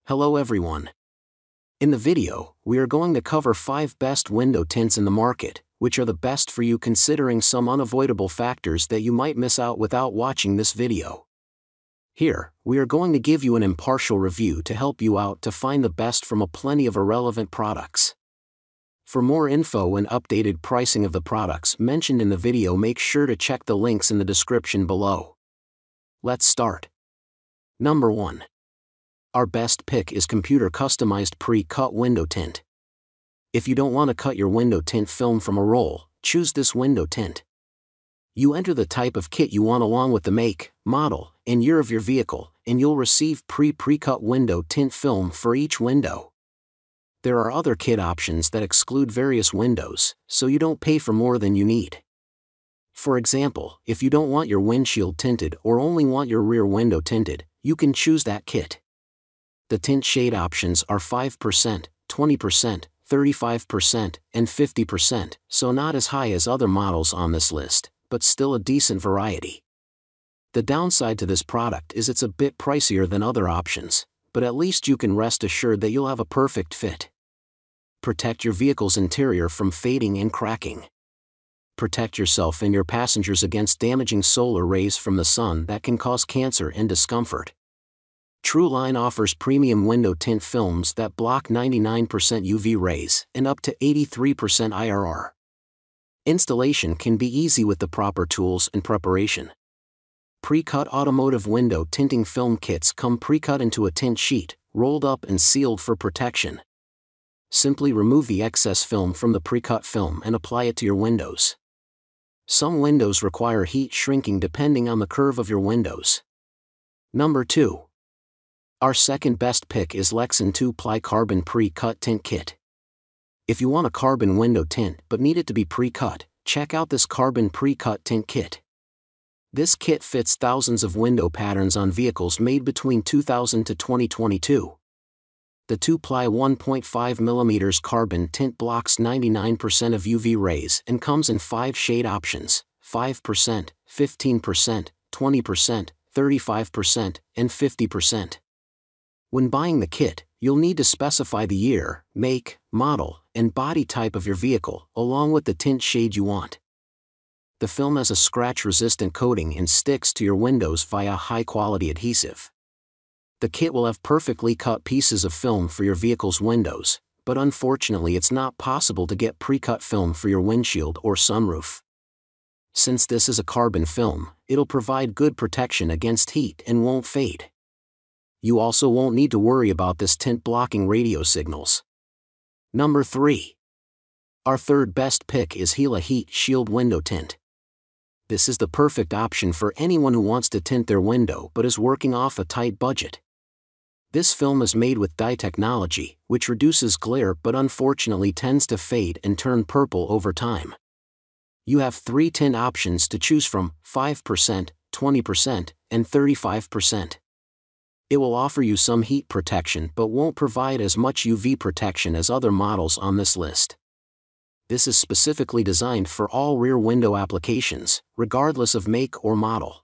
Hello everyone. In the video, we are going to cover 5 best window tints in the market, which are the best for you considering some unavoidable factors that you might miss out without watching this video. Here, we are going to give you an impartial review to help you out to find the best from a plenty of irrelevant products. For more info and updated pricing of the products mentioned in the video, make sure to check the links in the description below. Let's start. Number 1. Our best pick is computer customized pre-cut window tint. If you don't want to cut your window tint film from a roll, choose this window tint. You enter the type of kit you want along with the make, model, and year of your vehicle, and you'll receive pre-cut window tint film for each window. There are other kit options that exclude various windows, so you don't pay for more than you need. For example, if you don't want your windshield tinted or only want your rear window tinted, you can choose that kit. The tint shade options are 5%, 20%, 35%, and 50%, so not as high as other models on this list, but still a decent variety. The downside to this product is it's a bit pricier than other options, but at least you can rest assured that you'll have a perfect fit. Protect your vehicle's interior from fading and cracking. Protect yourself and your passengers against damaging solar rays from the sun that can cause cancer and discomfort. Truline offers premium window tint films that block 99% UV rays and up to 83% IRR. Installation can be easy with the proper tools and preparation. Pre-cut automotive window tinting film kits come pre-cut into a tint sheet, rolled up and sealed for protection. Simply remove the excess film from the pre-cut film and apply it to your windows. Some windows require heat shrinking depending on the curve of your windows. Number 2. Our second best pick is Lexen 2-ply carbon pre-cut tint kit. If you want a carbon window tint but need it to be pre-cut, check out this carbon pre-cut tint kit. This kit fits thousands of window patterns on vehicles made between 2000 to 2022. The 2-ply 1.5mm carbon tint blocks 99% of UV rays and comes in 5 shade options: 5%, 15%, 20%, 35%, and 50%. When buying the kit, you'll need to specify the year, make, model, and body type of your vehicle, along with the tint shade you want. The film has a scratch-resistant coating and sticks to your windows via high-quality adhesive. The kit will have perfectly cut pieces of film for your vehicle's windows, but unfortunately it's not possible to get pre-cut film for your windshield or sunroof. Since this is a carbon film, it'll provide good protection against heat and won't fade. You also won't need to worry about this tint blocking radio signals. Number 3. Our third best pick is Gila Heat Shield Window Tint. This is the perfect option for anyone who wants to tint their window but is working off a tight budget. This film is made with dye technology, which reduces glare but unfortunately tends to fade and turn purple over time. You have 3 tint options to choose from: 5%, 20%, and 35%. It will offer you some heat protection but won't provide as much UV protection as other models on this list. This is specifically designed for all rear window applications, regardless of make or model.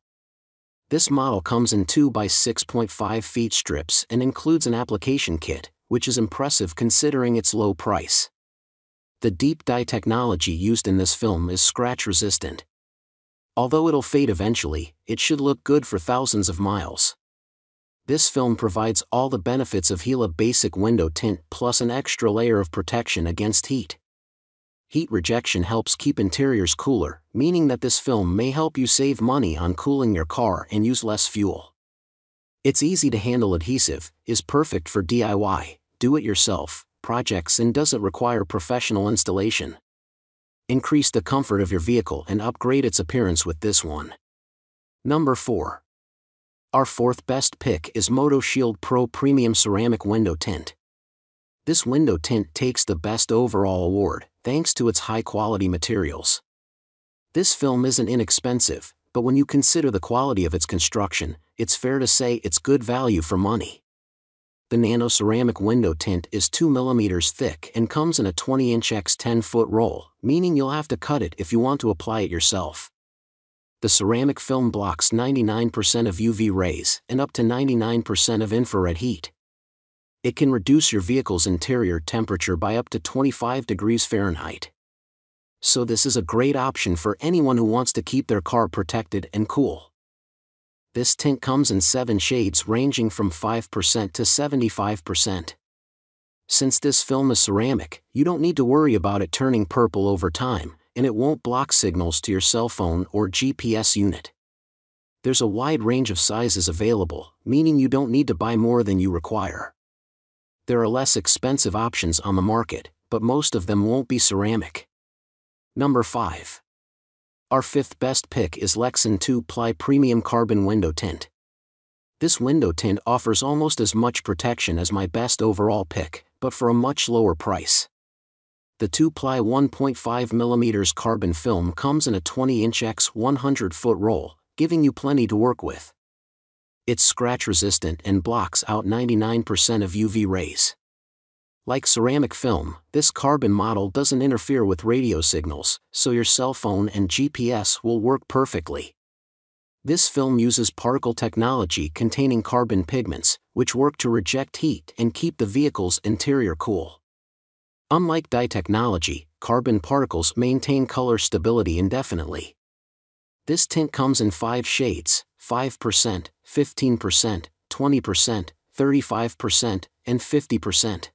This model comes in 2 by 6.5 feet strips and includes an application kit, which is impressive considering its low price. The deep dye technology used in this film is scratch resistant. Although it'll fade eventually, it should look good for thousands of miles. This film provides all the benefits of Gila basic window tint plus an extra layer of protection against heat. Heat rejection helps keep interiors cooler, meaning that this film may help you save money on cooling your car and use less fuel. It's easy to handle adhesive, is perfect for DIY, do-it-yourself, projects and doesn't require professional installation. Increase the comfort of your vehicle and upgrade its appearance with this one. Number 4. Our fourth best pick is MotoShield Pro Premium Ceramic Window Tint. This window tint takes the Best Overall award, thanks to its high-quality materials. This film isn't inexpensive, but when you consider the quality of its construction, it's fair to say it's good value for money. The nano ceramic window tint is 2 mm thick and comes in a 20-inch x 10-foot roll, meaning you'll have to cut it if you want to apply it yourself. The ceramic film blocks 99% of UV rays and up to 99% of infrared heat. It can reduce your vehicle's interior temperature by up to 25 degrees Fahrenheit. So this is a great option for anyone who wants to keep their car protected and cool. This tint comes in 7 shades ranging from 5% to 75%. Since this film is ceramic, you don't need to worry about it turning purple over time, and it won't block signals to your cell phone or GPS unit. There's a wide range of sizes available, meaning you don't need to buy more than you require. There are less expensive options on the market, but most of them won't be ceramic. Number 5. Our 5th best pick is Lexen 2-ply Premium Carbon Window Tint. This window tint offers almost as much protection as my best overall pick, but for a much lower price. The 2-ply 1.5mm carbon film comes in a 20-inch x 100-foot roll, giving you plenty to work with. It's scratch-resistant and blocks out 99% of UV rays. Like ceramic film, this carbon model doesn't interfere with radio signals, so your cell phone and GPS will work perfectly. This film uses particle technology containing carbon pigments, which work to reject heat and keep the vehicle's interior cool. Unlike dye technology, carbon particles maintain color stability indefinitely. This tint comes in 5 shades: 5%, 15%, 20%, 35%, and 50%.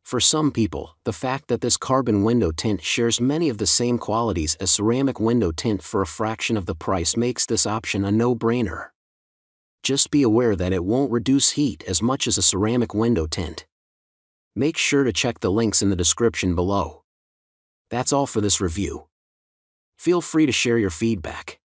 For some people, the fact that this carbon window tint shares many of the same qualities as ceramic window tint for a fraction of the price makes this option a no-brainer. Just be aware that it won't reduce heat as much as a ceramic window tint. Make sure to check the links in the description below. That's all for this review. Feel free to share your feedback.